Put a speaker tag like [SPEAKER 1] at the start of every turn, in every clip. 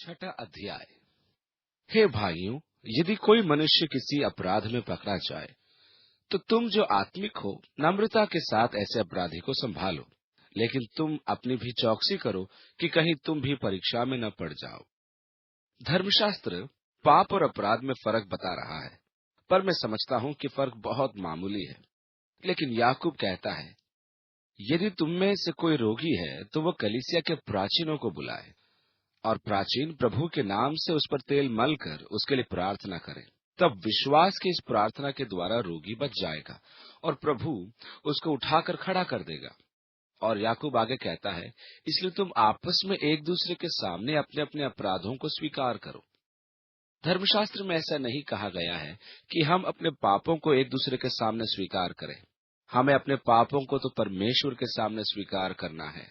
[SPEAKER 1] छठा अध्याय। हे भाइयों, यदि कोई मनुष्य किसी अपराध में पकड़ा जाए, तो तुम जो आत्मिक हो, नम्रता के साथ ऐसे अपराधी को संभालो। लेकिन तुम अपनी भी चौकसी करो कि कहीं तुम भी परीक्षा में न पड़ जाओ। धर्मशास्त्र पाप और अपराध में फर्क बता रहा है, पर मैं समझता हूँ कि फर्क बहुत मामूली है। लेकिन याकूब कहता है, यदि तुम में से कोई रोगी है तो वह कलीसिया के प्राचीनों को बुलाए, और प्राचीन प्रभु के नाम से उस पर तेल मल कर उसके लिए प्रार्थना करें। तब विश्वास की इस प्रार्थना के द्वारा रोगी बच जाएगा और प्रभु उसको उठाकर खड़ा कर देगा। और याकूब आगे कहता है, इसलिए तुम आपस में एक दूसरे के सामने अपने अपने अपराधों को स्वीकार करो। धर्मशास्त्र में ऐसा नहीं कहा गया है कि हम अपने पापों को एक दूसरे के सामने स्वीकार करें। हमें अपने पापों को तो परमेश्वर के सामने स्वीकार करना है।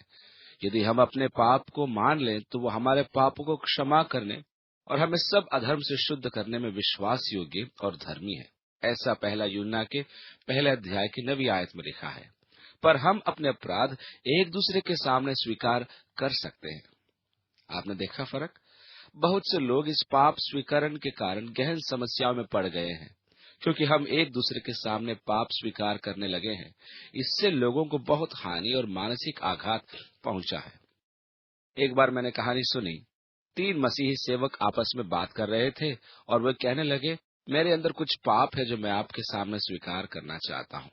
[SPEAKER 1] यदि हम अपने पाप को मान लें तो वो हमारे पापों को क्षमा करने और हमें सब अधर्म से शुद्ध करने में विश्वास योग्य और धर्मी है। ऐसा पहला यूहन्ना के पहले अध्याय की 9वीं आयत में लिखा है। पर हम अपने अपराध एक दूसरे के सामने स्वीकार कर सकते हैं। आपने देखा फर्क? बहुत से लोग इस पाप स्वीकरण के कारण गहन समस्याओं में पड़ गए हैं, क्योंकि हम एक दूसरे के सामने पाप स्वीकार करने लगे हैं। इससे लोगों को बहुत हानि और मानसिक आघात पहुंचा है। एक बार मैंने कहानी सुनी। 3 मसीही सेवक आपस में बात कर रहे थे और वे कहने लगे, मेरे अंदर कुछ पाप है जो मैं आपके सामने स्वीकार करना चाहता हूँ।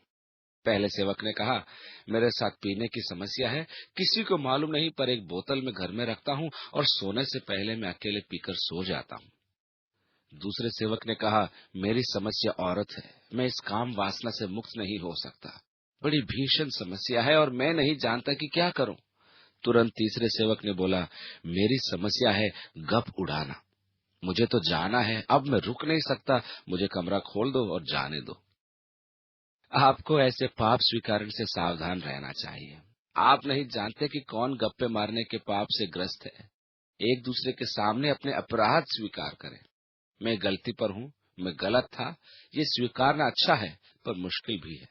[SPEAKER 1] पहले सेवक ने कहा, मेरे साथ पीने की समस्या है, किसी को मालूम नहीं, पर एक बोतल में घर में रखता हूँ और सोने से पहले मैं अकेले पीकर सो जाता हूँ। दूसरे सेवक ने कहा, मेरी समस्या औरत है, मैं इस काम वासना से मुक्त नहीं हो सकता। बड़ी भीषण समस्या है और मैं नहीं जानता कि क्या करूं। तुरंत तीसरे सेवक ने बोला, मेरी समस्या है गप उड़ाना, मुझे तो जाना है, अब मैं रुक नहीं सकता, मुझे कमरा खोल दो और जाने दो। आपको ऐसे पाप स्वीकरण से सावधान रहना चाहिए। आप नहीं जानते कि कौन गप्पे मारने के पाप से ग्रस्त है। एक दूसरे के सामने अपने अपराध स्वीकार करें। मैं गलती पर हूँ, मैं गलत था, ये स्वीकारना अच्छा है, पर मुश्किल भी है।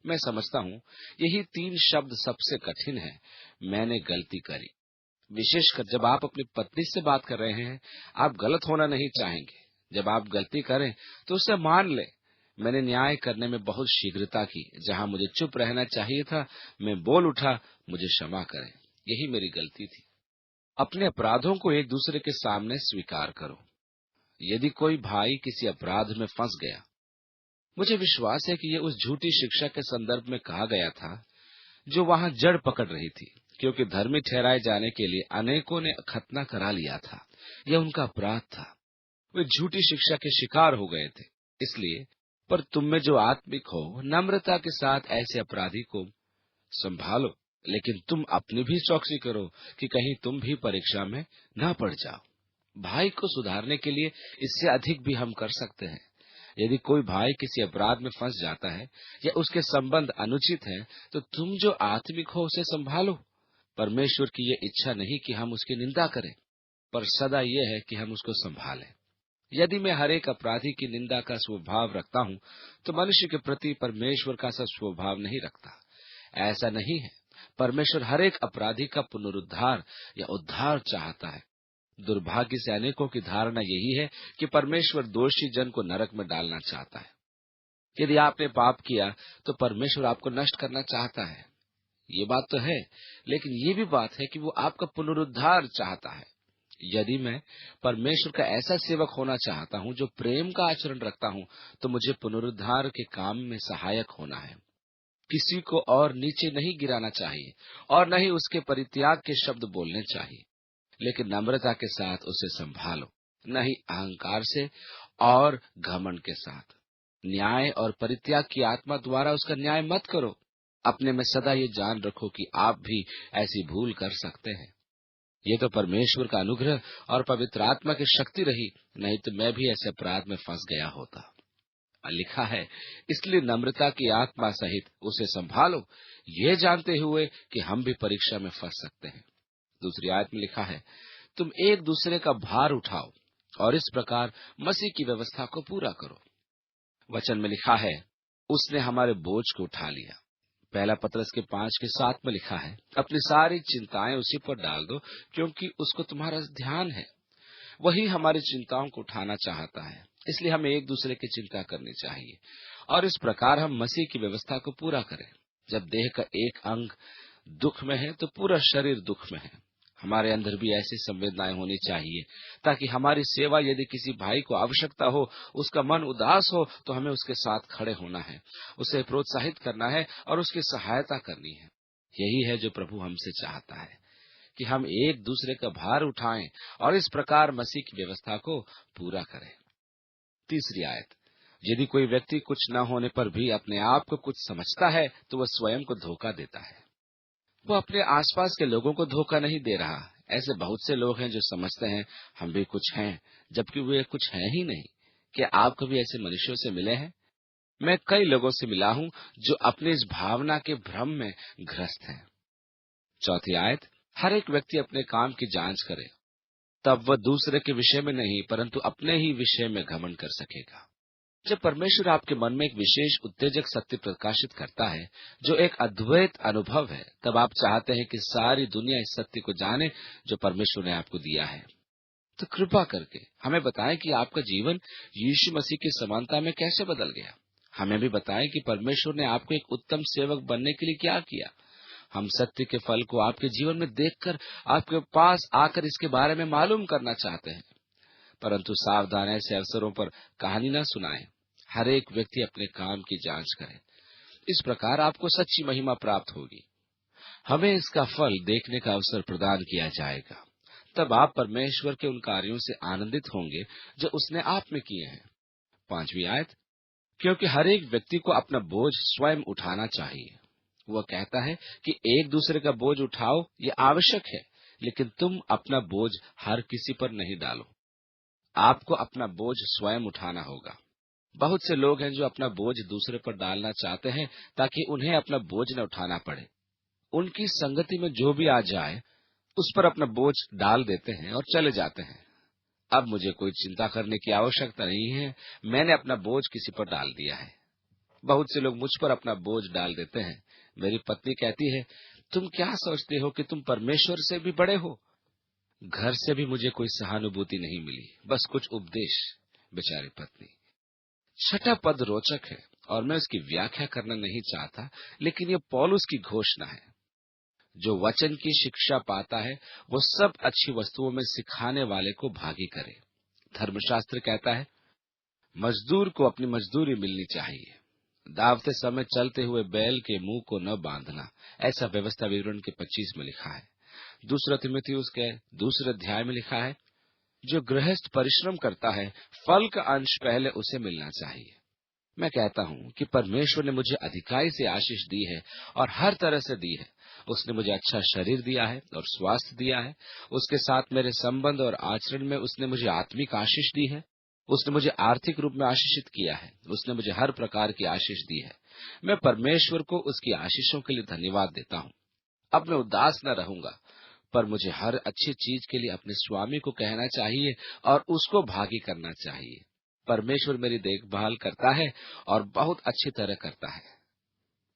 [SPEAKER 1] मैं समझता हूँ यही 3 शब्द सबसे कठिन है, मैंने गलती करी। विशेषकर जब आप अपनी पत्नी से बात कर रहे हैं, आप गलत होना नहीं चाहेंगे। जब आप गलती करें तो उसे मान लें। मैंने न्याय करने में बहुत शीघ्रता की, जहां मुझे चुप रहना चाहिए था मैं बोल उठा, मुझे क्षमा करें, यही मेरी गलती थी। अपने अपराधों को एक दूसरे के सामने स्वीकार करो। यदि कोई भाई किसी अपराध में फंस गया, मुझे विश्वास है कि यह उस झूठी शिक्षा के संदर्भ में कहा गया था जो वहां जड़ पकड़ रही थी, क्योंकि धर्मी ठहराए जाने के लिए अनेकों ने खतना करा लिया था। यह उनका अपराध था। वे झूठी शिक्षा के शिकार हो गए थे। इसलिए पर तुम में जो आत्मिक हो, नम्रता के साथ ऐसे अपराधी को संभालो, लेकिन तुम अपनी भी चौकसी करो कि कहीं तुम भी परीक्षा में न पड़ जाओ। भाई को सुधारने के लिए इससे अधिक भी हम कर सकते हैं। यदि कोई भाई किसी अपराध में फंस जाता है या उसके संबंध अनुचित हैं, तो तुम जो आत्मिक हो उसे संभालो। परमेश्वर की ये इच्छा नहीं कि हम उसकी निंदा करें, पर सदा ये है कि हम उसको संभालें। यदि मैं हर एक अपराधी की निंदा का स्वभाव रखता हूँ, तो मनुष्य के प्रति परमेश्वर का सा स्वभाव नहीं रखता। ऐसा नहीं है। परमेश्वर हर एक अपराधी का पुनरुद्धार या उद्धार चाहता है। दुर्भाग्य से अनेकों की धारणा यही है कि परमेश्वर दोषी जन को नरक में डालना चाहता है। यदि आपने पाप किया तो परमेश्वर आपको नष्ट करना चाहता है। ये बात तो है, लेकिन ये भी बात है कि वो आपका पुनरुद्धार चाहता है। यदि मैं परमेश्वर का ऐसा सेवक होना चाहता हूँ जो प्रेम का आचरण रखता हूँ, तो मुझे पुनरुद्धार के काम में सहायक होना है। किसी को और नीचे नहीं गिराना चाहिए और न ही उसके परित्याग के शब्द बोलने चाहिए, लेकिन नम्रता के साथ उसे संभालो, नहीं अहंकार से और घमंड के साथ। न्याय और परित्याग की आत्मा द्वारा उसका न्याय मत करो। अपने में सदा ये जान रखो कि आप भी ऐसी भूल कर सकते हैं। ये तो परमेश्वर का अनुग्रह और पवित्र आत्मा की शक्ति रही, नहीं तो मैं भी ऐसे अपराध में फंस गया होता। लिखा है, इसलिए नम्रता की आत्मा सहित उसे संभालो, ये जानते हुए कि हम भी परीक्षा में फंस सकते हैं। दूसरी आयत में लिखा है, तुम एक दूसरे का भार उठाओ और इस प्रकार मसीह की व्यवस्था को पूरा करो। वचन में लिखा है, उसने हमारे बोझ को उठा लिया। पहला पतरस के 5:7 में लिखा है, अपनी सारी चिंताएं उसी पर डाल दो, क्योंकि उसको तुम्हारा ध्यान है। वही हमारी चिंताओं को उठाना चाहता है। इसलिए हमें एक दूसरे की चिंता करनी चाहिए और इस प्रकार हम मसीह की व्यवस्था को पूरा करें। जब देह का एक अंग दुख में है तो पूरा शरीर दुख में है। हमारे अंदर भी ऐसी संवेदनाएं होनी चाहिए ताकि हमारी सेवा, यदि किसी भाई को आवश्यकता हो, उसका मन उदास हो, तो हमें उसके साथ खड़े होना है, उसे प्रोत्साहित करना है और उसकी सहायता करनी है। यही है जो प्रभु हमसे चाहता है कि हम एक दूसरे का भार उठाएं और इस प्रकार मसीह की व्यवस्था को पूरा करें। तीसरी आयत, यदि कोई व्यक्ति कुछ न होने पर भी अपने आप को कुछ समझता है तो वह स्वयं को धोखा देता है। वो अपने आसपास के लोगों को धोखा नहीं दे रहा। ऐसे बहुत से लोग हैं जो समझते हैं हम भी कुछ हैं, जबकि वे कुछ हैं ही नहीं। क्या आप कभी ऐसे मनुष्यों से मिले हैं? मैं कई लोगों से मिला हूं जो अपनी इस भावना के भ्रम में ग्रस्त हैं। चौथी आयत, हर एक व्यक्ति अपने काम की जांच करे, तब वह दूसरे के विषय में नहीं परंतु अपने ही विषय में घमंड कर सकेगा। जब परमेश्वर आपके मन में एक विशेष उत्तेजक सत्य प्रकाशित करता है जो एक अद्वैत अनुभव है, तब आप चाहते हैं कि सारी दुनिया इस सत्य को जाने जो परमेश्वर ने आपको दिया है। तो कृपा करके हमें बताएं कि आपका जीवन यीशु मसीह की समानता में कैसे बदल गया। हमें भी बताएं कि परमेश्वर ने आपको एक उत्तम सेवक बनने के लिए क्या किया। हम सत्य के फल को आपके जीवन में देखकर आपके पास आकर इसके बारे में मालूम करना चाहते हैं, परंतु सावधान, ऐसे अवसरों पर कहानी न सुनाएं। हर एक व्यक्ति अपने काम की जांच करे। इस प्रकार आपको सच्ची महिमा प्राप्त होगी। हमें इसका फल देखने का अवसर प्रदान किया जाएगा। तब आप परमेश्वर के उन कार्यों से आनंदित होंगे जो उसने आप में किए हैं। पांचवी आयत, क्योंकि हर एक व्यक्ति को अपना बोझ स्वयं उठाना चाहिए। वह कहता है कि एक दूसरे का बोझ उठाओ, ये आवश्यक है, लेकिन तुम अपना बोझ हर किसी पर नहीं डालो। आपको अपना बोझ स्वयं उठाना होगा। बहुत से लोग हैं जो अपना बोझ दूसरे पर डालना चाहते हैं ताकि उन्हें अपना बोझ न उठाना पड़े। उनकी संगति में जो भी आ जाए उस पर अपना बोझ डाल देते हैं और चले जाते हैं। अब मुझे कोई चिंता करने की आवश्यकता नहीं है, मैंने अपना बोझ किसी पर डाल दिया है। बहुत से लोग मुझ पर अपना बोझ डाल देते हैं। मेरी पत्नी कहती है, तुम क्या सोचते हो कि तुम परमेश्वर से भी बड़े हो? घर से भी मुझे कोई सहानुभूति नहीं मिली, बस कुछ उपदेश। बेचारी पत्नी। छठा पद रोचक है और मैं उसकी व्याख्या करना नहीं चाहता, लेकिन यह पौलुस की घोषणा है। जो वचन की शिक्षा पाता है वो सब अच्छी वस्तुओं में सिखाने वाले को भागी करे। धर्मशास्त्र कहता है मजदूर को अपनी मजदूरी मिलनी चाहिए। दावते समय चलते हुए बैल के मुंह को न बांधना, ऐसा व्यवस्था विवरण के 25 में लिखा है। दूसरा तीमुथियुस के दूसरे अध्याय में लिखा है, जो गृहस्थ परिश्रम करता है फल का अंश पहले उसे मिलना चाहिए। मैं कहता हूँ कि परमेश्वर ने मुझे अधिकाई से आशीष दी है और हर तरह से दी है। उसने मुझे अच्छा शरीर दिया है और स्वास्थ्य दिया है। उसके साथ मेरे संबंध और आचरण में उसने मुझे आत्मिक आशीष दी है। उसने मुझे आर्थिक रूप में आशीषित किया है। उसने मुझे हर प्रकार की आशीष दी है। मैं परमेश्वर को उसकी आशीषों के लिए धन्यवाद देता हूँ। अब मैं उदास न रहूंगा, पर मुझे हर अच्छी चीज के लिए अपने स्वामी को कहना चाहिए और उसको भागी करना चाहिए। परमेश्वर मेरी देखभाल करता है और बहुत अच्छी तरह करता है।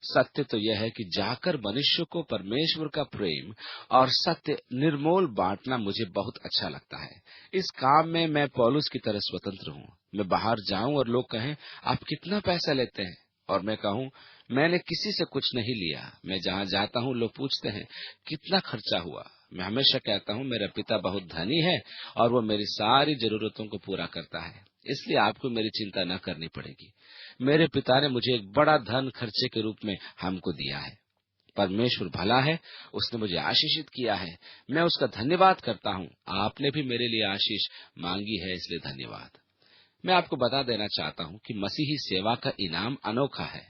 [SPEAKER 1] सत्य तो यह है कि जाकर मनुष्य को परमेश्वर का प्रेम और सत्य निर्मोल बांटना मुझे बहुत अच्छा लगता है। इस काम में मैं पौलुस की तरह स्वतंत्र हूँ। मैं बाहर जाऊं और लोग कहें आप कितना पैसा लेते हैं, और मैं कहूँ मैंने किसी से कुछ नहीं लिया। मैं जहाँ जाता हूँ लोग पूछते हैं कितना खर्चा हुआ। मैं हमेशा कहता हूँ मेरा पिता बहुत धनी है और वो मेरी सारी जरूरतों को पूरा करता है, इसलिए आपको मेरी चिंता न करनी पड़ेगी। मेरे पिता ने मुझे एक बड़ा धन खर्चे के रूप में हमको दिया है। परमेश्वर भला है, उसने मुझे आशीषित किया है। मैं उसका धन्यवाद करता हूँ। आपने भी मेरे लिए आशीष मांगी है, इसलिए धन्यवाद। मैं आपको बता देना चाहता हूँ कि मसीही सेवा का इनाम अनोखा है।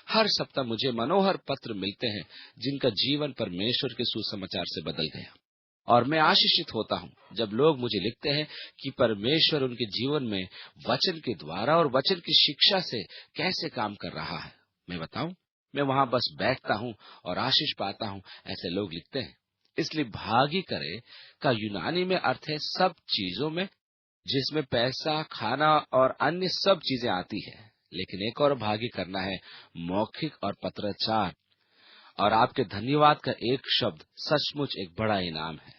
[SPEAKER 1] हर सप्ताह मुझे मनोहर पत्र मिलते हैं जिनका जीवन परमेश्वर के सुसमाचार से बदल गया, और मैं आशीषित होता हूँ जब लोग मुझे लिखते हैं कि परमेश्वर उनके जीवन में वचन के द्वारा और वचन की शिक्षा से कैसे काम कर रहा है। मैं बताऊं, मैं वहां बस बैठता हूँ और आशीष पाता हूँ, ऐसे लोग लिखते हैं। इसलिए भागी करे का यूनानी में अर्थ है सब चीजों में, जिसमें पैसा, खाना और अन्य सब चीजें आती है। लेकिन एक और भागी करना है मौखिक और पत्राचार, और आपके धन्यवाद का एक शब्द सचमुच एक बड़ा इनाम है।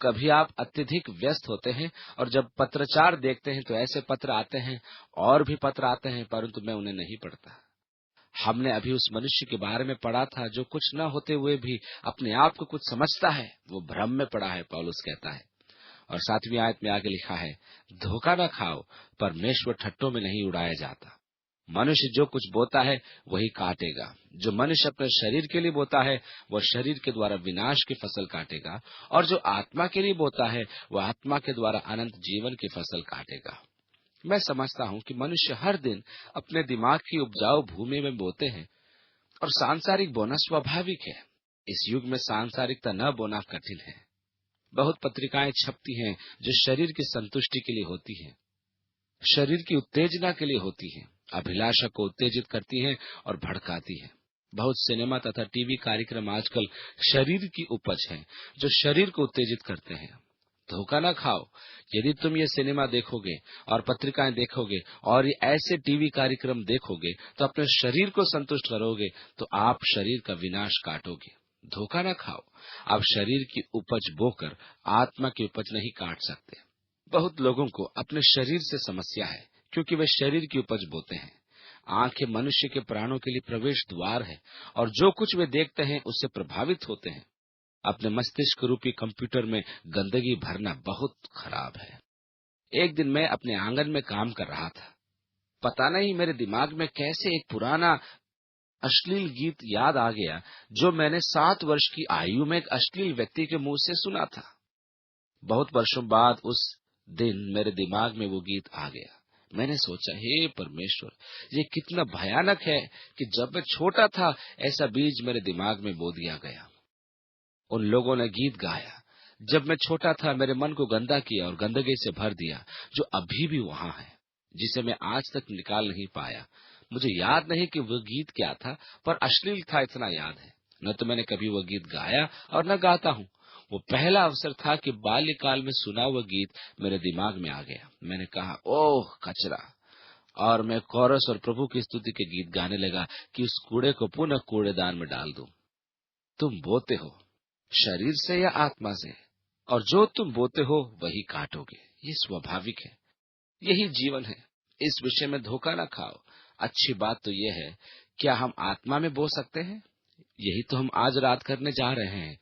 [SPEAKER 1] कभी आप अत्यधिक व्यस्त होते हैं और जब पत्रचार देखते हैं तो ऐसे पत्र आते हैं और भी पत्र आते हैं, परंतु मैं उन्हें नहीं पढ़ता। हमने अभी उस मनुष्य के बारे में पढ़ा था जो कुछ न होते हुए भी अपने आप को कुछ समझता है, वो भ्रम में पड़ा है, पौलुस कहता है। और 7वीं आयत में आगे लिखा है, धोखा न खाओ, परमेश्वर ठट्टों में नहीं उड़ाया जाता। मनुष्य जो कुछ बोता है वही काटेगा। जो मनुष्य अपने शरीर के लिए बोता है वह शरीर के द्वारा विनाश की फसल काटेगा, और जो आत्मा के लिए बोता है वह आत्मा के द्वारा अनंत जीवन की फसल काटेगा। मैं समझता हूँ कि मनुष्य हर दिन अपने दिमाग की उपजाऊ भूमि में बोते हैं, और सांसारिक बोना स्वाभाविक है। इस युग में सांसारिकता न बोना कठिन है। बहुत पत्रिकाएं छपती हैं जो शरीर की संतुष्टि के लिए होती हैं, शरीर की उत्तेजना के लिए होती हैं, अभिलाषा को उत्तेजित करती हैं और भड़काती हैं। बहुत सिनेमा तथा टीवी कार्यक्रम आजकल शरीर की उपज हैं, जो शरीर को उत्तेजित करते हैं। धोखा न खाओ। यदि तुम ये सिनेमा देखोगे और पत्रिकाएं देखोगे और ये ऐसे टीवी कार्यक्रम देखोगे तो अपने शरीर को संतुष्ट करोगे, तो आप शरीर का विनाश काटोगे। धोखा न खाओ। आप शरीर की उपज बोकर आत्मा की उपज नहीं काट सकते। बहुत लोगों को अपने शरीर से समस्या है, क्योंकि वे शरीर की उपज बोते हैं। आंखें मनुष्य के प्राणों के लिए प्रवेश द्वार है, और जो कुछ वे देखते हैं उससे प्रभावित होते हैं। अपने मस्तिष्क रूपी कंप्यूटर में गंदगी भरना बहुत खराब है। एक दिन मैं अपने आंगन में काम कर रहा था। पता नहीं मेरे दिमाग में कैसे एक पुराना अश्लील गीत याद आ गया, जो मैंने 7 वर्ष की आयु में एक अश्लील व्यक्ति के मुंह से सुना था। बहुत वर्षों बाद उस दिन मेरे दिमाग में वो गीत आ गया। मैंने सोचा, हे परमेश्वर, ये कितना भयानक है कि जब मैं छोटा था ऐसा बीज मेरे दिमाग में बो दिया गया। उन लोगों ने गीत गाया, जब मैं छोटा था मेरे मन को गंदा किया और गंदगी से भर दिया, जो अभी भी वहां है, जिसे मैं आज तक निकाल नहीं पाया। मुझे याद नहीं कि वो गीत क्या था, पर अश्लील था इतना याद है। न तो मैंने कभी वो गीत गाया और न गाता हूँ। वो पहला अवसर था कि बाल्यकाल में सुना हुआ गीत मेरे दिमाग में आ गया। मैंने कहा, ओह कचरा, और मैं कोरस और प्रभु की स्तुति के गीत गाने लगा कि उस कूड़े को पुनः कूड़ेदान में डाल दूं। तुम बोते हो शरीर से या आत्मा से, और जो तुम बोते हो वही काटोगे। ये स्वाभाविक है, यही जीवन है। इस विषय में धोखा न खाओ। अच्छी बात तो यह है, क्या हम आत्मा में बो सकते हैं? यही तो हम आज रात करने जा रहे हैं।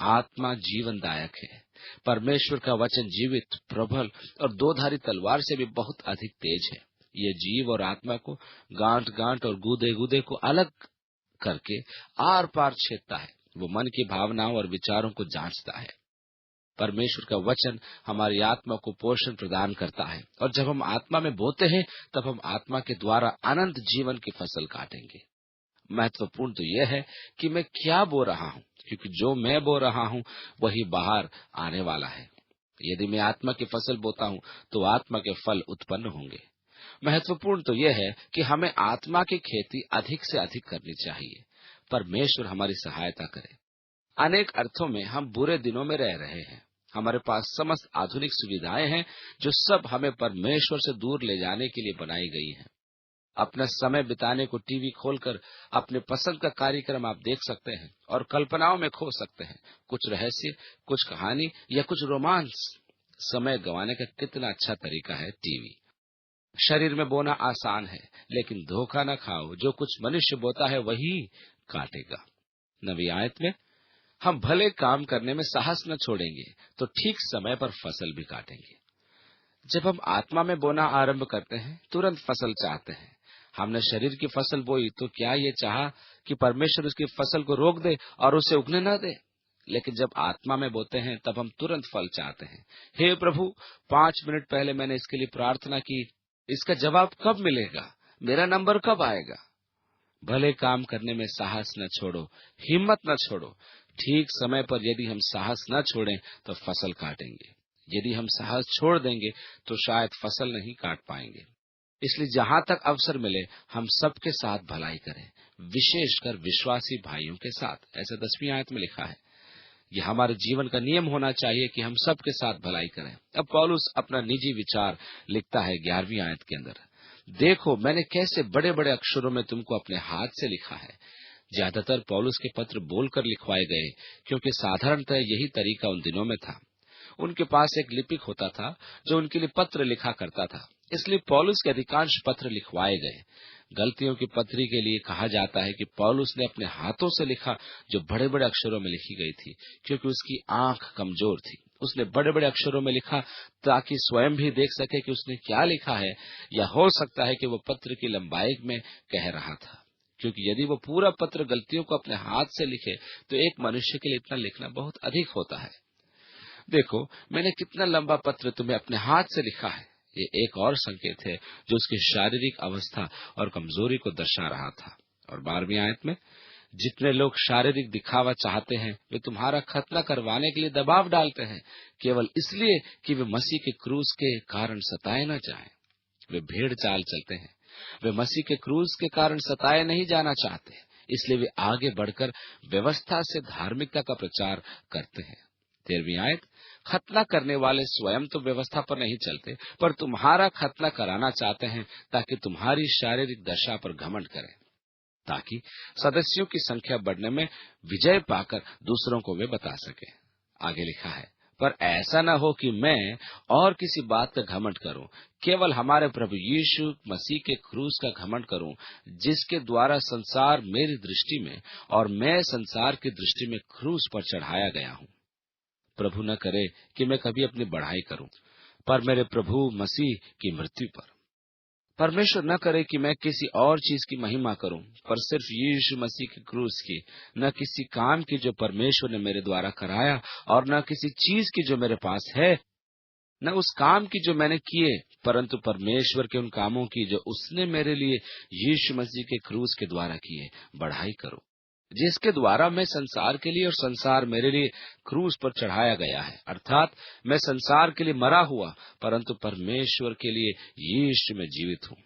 [SPEAKER 1] आत्मा जीवनदायक है। परमेश्वर का वचन जीवित, प्रबल और दोधारी तलवार से भी बहुत अधिक तेज है। ये जीव और आत्मा को, गांठ गांठ और गूदे गूदे को अलग करके आर पार छेदता है। वो मन की भावनाओं और विचारों को जांचता है। परमेश्वर का वचन हमारी आत्मा को पोषण प्रदान करता है, और जब हम आत्मा में बोते हैं तब हम आत्मा के द्वारा अनंत जीवन की फसल काटेंगे। महत्वपूर्ण तो यह है कि मैं क्या बो रहा हूँ, क्योंकि जो मैं बो रहा हूँ वही बाहर आने वाला है। यदि मैं आत्मा की फसल बोता हूँ तो आत्मा के फल उत्पन्न होंगे। महत्वपूर्ण तो यह है कि हमें आत्मा की खेती अधिक से अधिक करनी चाहिए। परमेश्वर हमारी सहायता करे। अनेक अर्थों में हम बुरे दिनों में रह रहे हैं। हमारे पास समस्त आधुनिक सुविधाएं हैं, जो सब हमें परमेश्वर से दूर ले जाने के लिए बनाई गई हैं। अपना समय बिताने को टीवी खोलकर अपने पसंद का कार्यक्रम आप देख सकते हैं और कल्पनाओं में खो सकते हैं। कुछ रहस्य, कुछ कहानी या कुछ रोमांस। समय गंवाने का कितना अच्छा तरीका है टीवी। शरीर में बोना आसान है, लेकिन धोखा न खाओ। जो कुछ मनुष्य बोता है वही काटेगा। 9वीं आयत में, हम भले काम करने में साहस न छोड़ेंगे तो ठीक समय पर फसल भी काटेंगे। जब हम आत्मा में बोना आरंभ करते हैं तुरंत फसल चाहते हैं। हमने शरीर की फसल बोई तो क्या ये चाहा कि परमेश्वर उसकी फसल को रोक दे और उसे उगने न दे? लेकिन जब आत्मा में बोते हैं तब हम तुरंत फल चाहते हैं। हे प्रभु, 5 मिनट पहले मैंने इसके लिए प्रार्थना की, इसका जवाब कब मिलेगा? मेरा नंबर कब आएगा? भले काम करने में साहस न छोड़ो, हिम्मत न छोड़ो। ठीक समय पर यदि हम साहस न छोड़ें तो फसल काटेंगे। यदि हम साहस छोड़ देंगे तो शायद फसल नहीं काट पाएंगे। इसलिए जहां तक अवसर मिले हम सबके साथ भलाई करें, विशेषकर विश्वासी भाइयों के साथ। ऐसा 10वीं आयत में लिखा है। यह हमारे जीवन का नियम होना चाहिए कि हम सबके साथ भलाई करें। अब पौलुस अपना निजी विचार लिखता है 11वीं आयत के अंदर। देखो, मैंने कैसे बड़े बड़े अक्षरों में तुमको अपने हाथ से लिखा है। ज्यादातर पौलुस के पत्र बोलकर लिखवाए गए, क्योंकि साधारणतः यही तरीका उन दिनों में था। उनके पास एक लिपिक होता था जो उनके लिए पत्र लिखा करता था। इसलिए पौलुस के अधिकांश पत्र लिखवाए गए। गलतियों की पत्री के लिए कहा जाता है कि पौलुस ने अपने हाथों से लिखा, जो बड़े बड़े अक्षरों में लिखी गई थी, क्योंकि उसकी आंख कमजोर थी। उसने बड़े बड़े अक्षरों में लिखा ताकि स्वयं भी देख सके कि उसने क्या लिखा है, या हो सकता है कि वो पत्र की लंबाई में कह रहा था, क्योंकि यदि वो पूरा पत्र गलतियों को अपने हाथ से लिखे तो एक मनुष्य के लिए इतना लिखना बहुत अधिक होता है। देखो, मैंने कितना लंबा पत्र तुम्हें अपने हाथ से लिखा है। ये एक और संकेत है जो उसकी शारीरिक अवस्था और कमजोरी को दर्शा रहा था। और 12वीं आयत में, जितने लोग शारीरिक दिखावा चाहते हैं वे तुम्हारा खतना करवाने के लिए दबाव डालते हैं, केवल इसलिए कि वे मसीह के क्रूस के कारण सताए न जाएं। वे भेड़ चाल चलते हैं। वे मसीह के क्रूस के कारण सताए नहीं जाना चाहते, इसलिए वे आगे बढ़कर व्यवस्था से धार्मिकता का प्रचार करते हैं। 13वीं आयत, खतना करने वाले स्वयं तो व्यवस्था पर नहीं चलते, पर तुम्हारा खतना कराना चाहते हैं ताकि तुम्हारी शारीरिक दशा पर घमंड करें, ताकि सदस्यों की संख्या बढ़ने में विजय पाकर दूसरों को वे बता सके। आगे लिखा है, पर ऐसा न हो कि मैं और किसी बात का घमंड करूं, केवल हमारे प्रभु यीशु मसीह के क्रूस का घमंड करूं, जिसके द्वारा संसार मेरी दृष्टि में और मैं संसार की दृष्टि में क्रूस पर चढ़ाया गया हूं। प्रभु न करे कि मैं कभी अपनी बढ़ाई करूं, पर मेरे प्रभु मसीह की मृत्यु पर। परमेश्वर न करे कि मैं किसी और चीज की महिमा करूं, पर सिर्फ यीशु मसीह के क्रूस की, न किसी काम की जो परमेश्वर ने मेरे द्वारा कराया, और न किसी चीज की जो मेरे पास है, न उस काम की जो मैंने किए, परंतु परमेश्वर के उन कामों की जो उसने मेरे लिए यीशु मसीह के क्रूस के द्वारा किए, बढ़ाई करो, जिसके द्वारा मैं संसार के लिए और संसार मेरे लिए क्रूस पर चढ़ाया गया है। अर्थात मैं संसार के लिए मरा हुआ, परंतु परमेश्वर के लिए यीशु में जीवित हूँ।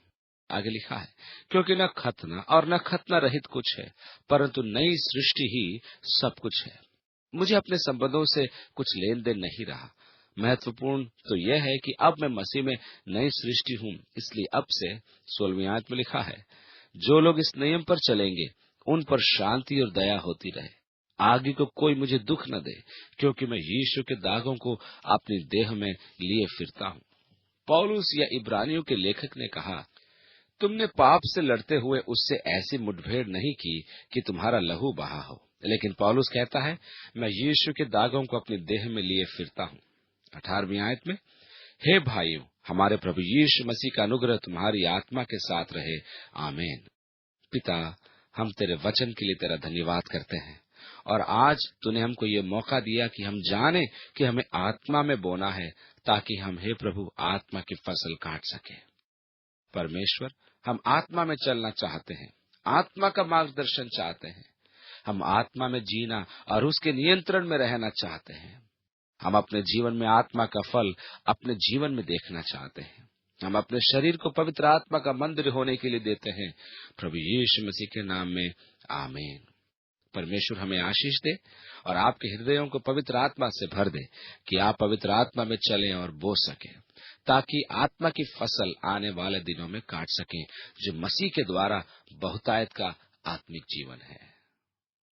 [SPEAKER 1] आगे लिखा है, क्योंकि न खतना और न खतना रहित कुछ है, परंतु नई सृष्टि ही सब कुछ है। मुझे अपने संबंधों से कुछ लेन देन नहीं रहा। महत्वपूर्ण तो यह है कि अब मैं मसीह में नई सृष्टि हूँ। इसलिए अब से 16वीं आयत में लिखा है, जो लोग इस नियम पर चलेंगे उन पर शांति और दया होती रहे। आगे को कोई मुझे दुख न दे, क्योंकि मैं यीशु के दागों को अपनी देह में लिए फिरता हूँ। पौलुस या इब्रानियों के लेखक ने कहा, तुमने पाप से लड़ते हुए उससे ऐसी मुठभेड़ नहीं की कि तुम्हारा लहू बहा हो। लेकिन पौलुस कहता है, मैं यीशु के दागों को अपनी देह में लिए फिरता हूँ। 18वीं आयत में, हे भाइयों, हमारे प्रभु यीशु मसीह का अनुग्रह तुम्हारी आत्मा के साथ रहे। आमीन। पिता, हम तेरे वचन के लिए तेरा धन्यवाद करते हैं, और आज तूने हमको ये मौका दिया कि हम जाने कि हमें आत्मा में बोना है, ताकि हम, हे प्रभु, आत्मा की फसल काट सके। परमेश्वर, हम आत्मा में चलना चाहते हैं, आत्मा का मार्गदर्शन चाहते हैं। हम आत्मा में जीना और उसके नियंत्रण में रहना चाहते हैं। हम अपने जीवन में आत्मा का फल अपने जीवन में देखना चाहते हैं। हम अपने शरीर को पवित्र आत्मा का मंदिर होने के लिए देते हैं। प्रभु यीशु मसीह के नाम में आमीन। परमेश्वर हमें आशीष दे और आपके हृदयों को पवित्र आत्मा से भर दे कि आप पवित्र आत्मा में चलें और बो सकें, ताकि आत्मा की फसल आने वाले दिनों में काट सकें, जो मसीह के द्वारा बहुतायत का आत्मिक जीवन है।